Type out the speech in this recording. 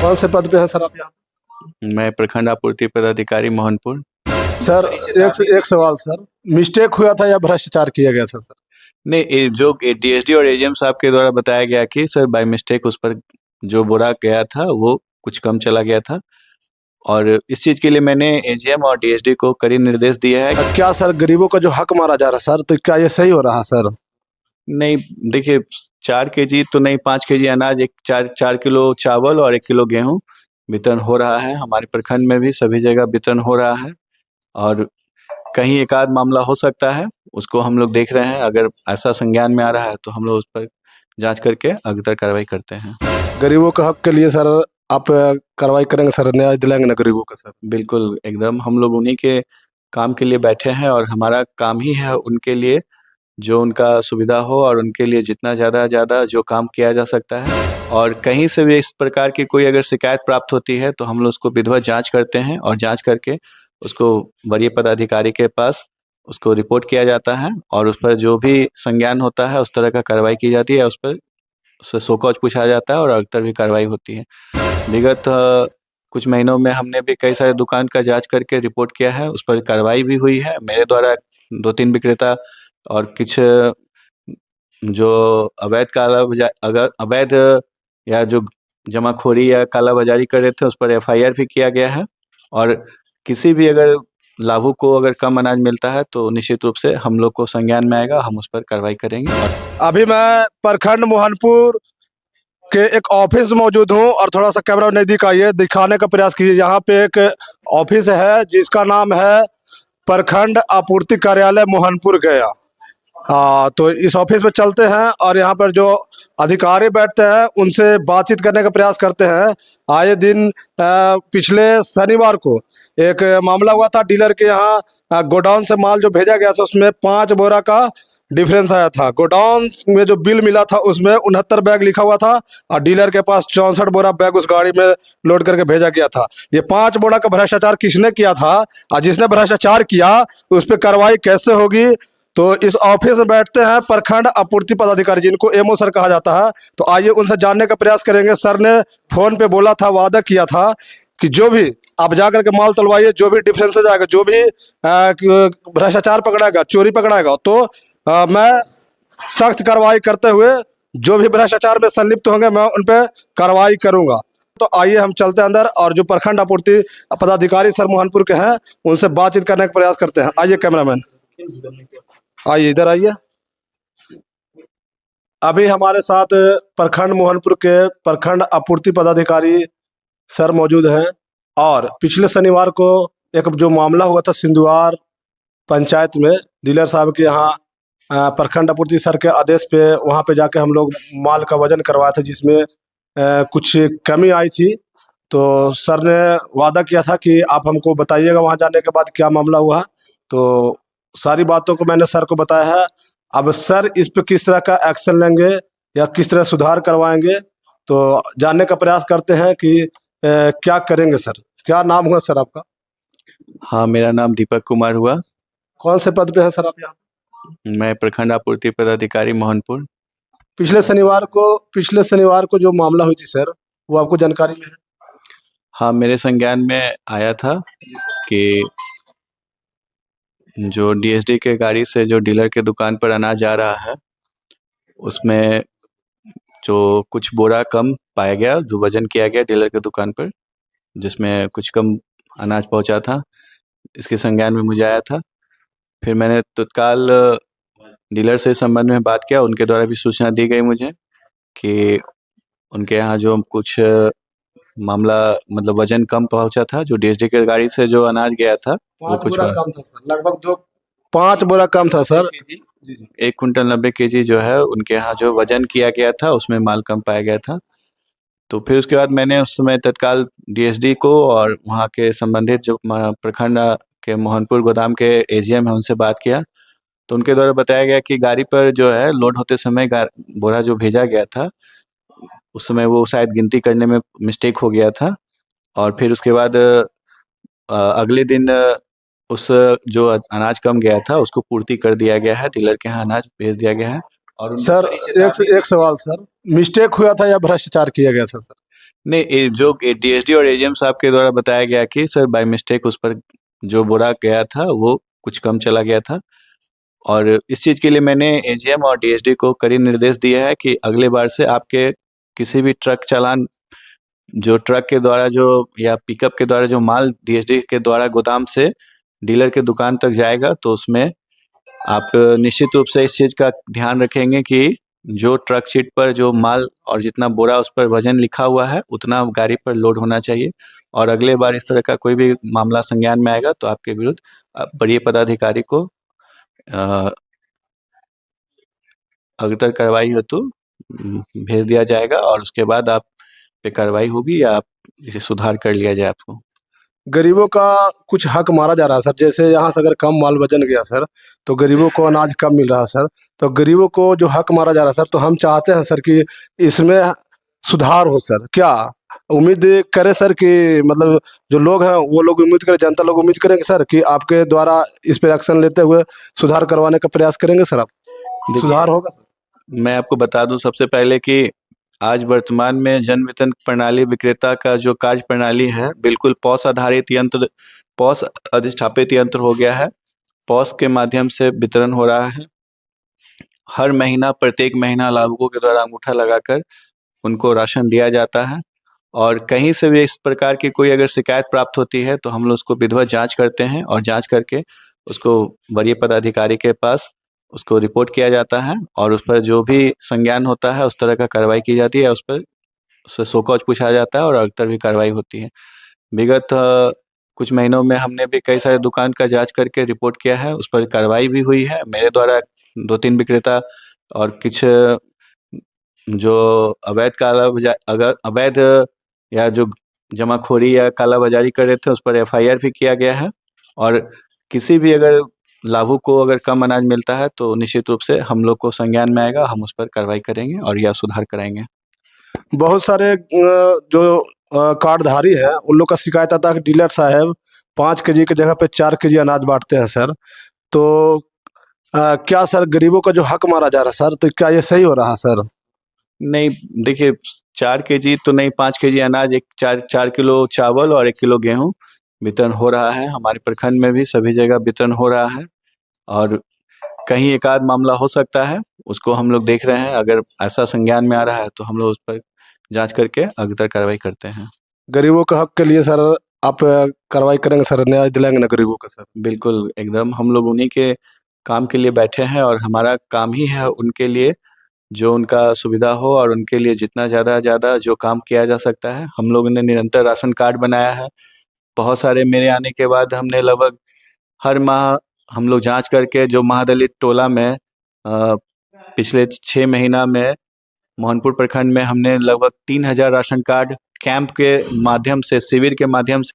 कौन से पद पे हैं सर आप यहाँ? मैं प्रखंड आपूर्ति पदाधिकारी मोहनपुर। सर एक सवाल सर, मिस्टेक हुआ था या भ्रष्टाचार किया गया था सर? नहीं, जो डीएसडी और एजीएम साहब के द्वारा बताया गया कि सर बाय मिस्टेक उस पर जो बोरा गया था वो कुछ कम चला गया था, और इस चीज के लिए मैंने एजीएम और डीएसडी को कड़ी निर्देश दिया है। क्या सर गरीबों का जो हक मारा जा रहा है सर, तो क्या ये सही हो रहा है सर? नहीं, देखिए 4 केजी तो नहीं, 5 केजी अनाज, 4 किलो चावल और 1 किलो गेहूं वितरण हो रहा है। हमारे प्रखंड में भी सभी जगह वितरण हो रहा है, और कहीं एक आध मामला हो सकता है, उसको हम लोग देख रहे हैं। अगर ऐसा संज्ञान में आ रहा है तो हम लोग उस पर जांच करके अग्रतर कार्रवाई करते हैं। गरीबों के हक के लिए सर आप कार्रवाई करेंगे सर, न्याय दिलाएंगे ना गरीबों का सर? बिल्कुल, एकदम हम लोग उन्हीं के काम के लिए बैठे हैं, और हमारा काम ही है उनके लिए जो उनका सुविधा हो, और उनके लिए जितना ज़्यादा जो काम किया जा सकता है। और कहीं से भी इस प्रकार की कोई अगर शिकायत प्राप्त होती है तो हम लोग उसको विधिवत जांच करते हैं, और जांच करके उसको वरीय पदाधिकारी के पास उसको रिपोर्ट किया जाता है, और उस पर जो भी संज्ञान होता है उस तरह का कार्रवाई की जाती है। उस पर उससे शोकॉज पूछा जाता है और अग्रतर भी कार्रवाई होती है। विगत कुछ महीनों में हमने भी कई सारे दुकान का जांच करके रिपोर्ट किया है, उस पर कार्रवाई भी हुई है। मेरे द्वारा 2-3 विक्रेता और कुछ जो अवैध या जो जमाखोरी या कालाबाजारी कर रहे थे उस पर एफआईआर भी किया गया है, और किसी भी अगर लाभुक को अगर कम अनाज मिलता है तो निश्चित रूप से हम लोग को संज्ञान में आएगा, हम उस पर कार्रवाई करेंगे। अभी मैं प्रखंड मोहनपुर के एक ऑफिस में मौजूद हूँ, और थोड़ा सा कैमरा नजदीक आइए, दिखाने का प्रयास कीजिए। यहाँ पे एक ऑफिस है जिसका नाम है प्रखंड आपूर्ति कार्यालय मोहनपुर गया। हाँ, तो इस ऑफिस में चलते हैं और यहाँ पर जो अधिकारी बैठते हैं उनसे बातचीत करने का प्रयास करते हैं। आए दिन पिछले शनिवार को एक मामला हुआ था, डीलर के यहाँ गोडाउन से माल जो भेजा गया था उसमें 5 बोरा का डिफरेंस आया था। गोडाउन में जो बिल मिला था उसमें 69 बैग लिखा हुआ था, और डीलर के पास 64 बोरा बैग उस गाड़ी में लोड करके भेजा गया था। ये 5 बोरा का भ्रष्टाचार किसने किया था, और जिसने भ्रष्टाचार किया उस पर कार्रवाई कैसे होगी? तो इस ऑफिस में बैठते हैं प्रखंड आपूर्ति पदाधिकारी, जिनको एमओ सर कहा जाता है। तो आइए उनसे जानने का प्रयास करेंगे। सर ने फोन पे बोला था, वादा किया था कि जो भी आप जाकर के माल तलवाइए, जो भी डिफरेंस जाएगा, जो भी भ्रष्टाचार पकड़ाएगा, चोरी पकड़ाएगा, तो मैं सख्त कार्रवाई करते हुए जो भी भ्रष्टाचार में संलिप्त होंगे मैं उन पर कार्रवाई करूंगा। तो आइए हम चलते हैं अंदर, और जो प्रखंड आपूर्ति पदाधिकारी सर मोहनपुर के हैं उनसे बातचीत करने का प्रयास करते हैं। आइए कैमरामैन, आइए इधर आइए। अभी हमारे साथ प्रखंड मोहनपुर के प्रखंड आपूर्ति पदाधिकारी सर मौजूद हैं, और पिछले शनिवार को एक जो मामला हुआ था सिंधुआर पंचायत में, डीलर साहब के यहाँ प्रखंड आपूर्ति सर के आदेश पे वहाँ पे जाके हम लोग माल का वजन करवाए थे, जिसमें कुछ कमी आई थी। तो सर ने वादा किया था कि आप हमको बताइएगा वहाँ जाने के बाद क्या मामला हुआ। तो सारी बातों को मैंने सर को बताया है। अब सर इस पे किस तरह का एक्शन लेंगे या किस तरह सुधार करवाएंगे, तो जानने का प्रयास करते हैं कि क्या करेंगे सर। क्या नाम हुआ सर आपका? हाँ, मेरा नाम दीपक कुमार हुआ। कौन से पद पे हैं सर आप यहाँ? मैं प्रखंड आपूर्ति पदाधिकारी मोहनपुर। पिछले शनिवार को जो मामला हुई थी सर, वो आपको जानकारी में है? हाँ, मेरे संज्ञान में आया था कि जो डीएसडी के गाड़ी से जो डीलर के दुकान पर अनाज आ रहा है उसमें जो कुछ बोरा कम पाया गया, जो वजन किया गया डीलर के दुकान पर, जिसमें कुछ कम अनाज पहुंचा था, इसके संज्ञान में मुझे आया था। फिर मैंने तत्काल डीलर से इस संबंध में बात किया। उनके द्वारा भी सूचना दी गई मुझे कि उनके यहाँ जो कुछ मामला मतलब वजन कम पहुंचा था, जो डीएसडी के गाड़ी से जो अनाज गया था वो कुछ कम था सर, लगभग 5 बोरा कम था सर। 1 कुंटल 90 केजी जो है उनके यहाँ जो वजन किया गया था उसमें माल कम पाया गया था। तो फिर उसके बाद मैंने उस समय तत्काल डीएसडी को और वहाँ के संबंधित जो प्रखंड के मोहनपुर गोदाम के एजीएम है उनसे बात किया। तो उनके द्वारा बताया गया कि गाड़ी पर जो है लोड होते समय बोरा जो भेजा गया था उस समय वो शायद गिनती करने में मिस्टेक हो गया था, और फिर उसके बाद अगले दिन उस जो अनाज कम गया था उसको पूर्ति कर दिया गया है, डीलर के यहाँ अनाज भेज दिया गया है। और सर एक सवाल सर, मिस्टेक हुआ था या भ्रष्टाचार किया गया था सर? नहीं, ये जो डीएसडी और एजीएम साहब के द्वारा बताया गया कि सर बाय मिस्टेक उस पर जो बोरा गया था वो कुछ कम चला गया था, और इस चीज़ के लिए मैंने एजीएम और डीएसडी को कड़ी निर्देश दिया है कि अगले बार से आपके किसी भी ट्रक चालान, जो ट्रक के द्वारा जो या पिकअप के द्वारा जो माल डीएसडी के द्वारा गोदाम से डीलर के दुकान तक जाएगा, तो उसमें आप निश्चित रूप से इस चीज़ का ध्यान रखेंगे कि जो ट्रक शीट पर जो माल और जितना बोरा उस पर वजन लिखा हुआ है उतना गाड़ी पर लोड होना चाहिए। और अगले बार इस तरह का कोई भी मामला संज्ञान में आएगा तो आपके विरुद्ध बड़े पदाधिकारी को अग्रतर कार्रवाई हेतु भेज दिया जाएगा, और उसके बाद आप पे कार्रवाई होगी या आप इसे सुधार कर लिया जाए आपको। गरीबों का कुछ हक मारा जा रहा है सर, जैसे यहाँ से अगर कम माल वजन गया सर तो गरीबों को अनाज कम मिल रहा है सर, तो गरीबों को जो हक मारा जा रहा है सर, तो हम चाहते हैं सर कि इसमें सुधार हो सर। क्या उम्मीद करें सर कि मतलब जो लोग हैं वो लोग उम्मीद करें, जनता लोग उम्मीद करेंगे सर कि आपके द्वारा इस पर एक्शन लेते हुए सुधार करवाने का प्रयास करेंगे सर आप? सुधार होगा सर? मैं आपको बता दूं सबसे पहले कि आज वर्तमान में जन वितरण प्रणाली विक्रेता का जो कार्य प्रणाली है बिल्कुल पॉस आधारित यंत्र, पॉस अधिष्ठापित यंत्र हो गया है। पॉस के माध्यम से वितरण हो रहा है। हर महीना प्रत्येक महीना लाभुकों के द्वारा अंगूठा लगाकर उनको राशन दिया जाता है, और कहीं से भी इस प्रकार की कोई अगर शिकायत प्राप्त होती है तो हम लोग उसको विधिवत जांच करते हैं, और जांच करके उसको वरीय पदाधिकारी के पास उसको रिपोर्ट किया जाता है, और उस पर जो भी संज्ञान होता है उस तरह का कार्रवाई की जाती है। उस पर उससे शोकॉज पूछा जाता है और अग्रतर भी कार्रवाई होती है। विगत कुछ महीनों में हमने भी कई सारे दुकान का जांच करके रिपोर्ट किया है, उस पर कार्रवाई भी हुई है। मेरे द्वारा 2-3 विक्रेता और कुछ जो अवैध अगर अवैध या जो जमाखोरी या कालाबाजारी कर रहे थे उस पर एफआईआर भी किया गया है, और किसी भी अगर लाभुक को अगर कम अनाज मिलता है तो निश्चित रूप से हम लोग को संज्ञान में आएगा, हम उस पर कार्रवाई करेंगे और या सुधार कराएंगे। बहुत सारे जो कार्डधारी हैं उन लोग का शिकायत आता है कि डीलर साहब 5 केजी की जगह पे 4 केजी अनाज बांटते हैं सर, तो क्या सर गरीबों का जो हक मारा जा रहा है सर, तो क्या ये सही हो रहा है सर? नहीं, देखिए 4 केजी तो नहीं, 5 केजी अनाज, 4 किलो चावल और 1 किलो गेहूँ वितरण हो रहा है। हमारे प्रखंड में भी सभी जगह वितरण हो रहा है, और कहीं एक आध मामला हो सकता है, उसको हम लोग देख रहे हैं। अगर ऐसा संज्ञान में आ रहा है तो हम लोग उस पर जांच करके अग्रतर कार्रवाई करते हैं। गरीबों के हक के लिए सर आप कार्रवाई करेंगे सर, न्याय दिलाएंगे ना गरीबों का सर? बिल्कुल, एकदम हम लोग उन्हीं के काम के लिए बैठे हैं, और हमारा काम ही है उनके लिए जो उनका सुविधा हो, और उनके लिए जितना ज़्यादा जो काम किया जा सकता है। हम लोगों ने निरंतर राशन कार्ड बनाया है। बहुत सारे मेरे आने के बाद हमने लगभग हर माह हम लोग जांच करके जो महादलित टोला में पिछले 6 महीना में मोहनपुर प्रखंड में हमने लगभग 3000 राशन कार्ड कैंप के माध्यम से, शिविर के माध्यम से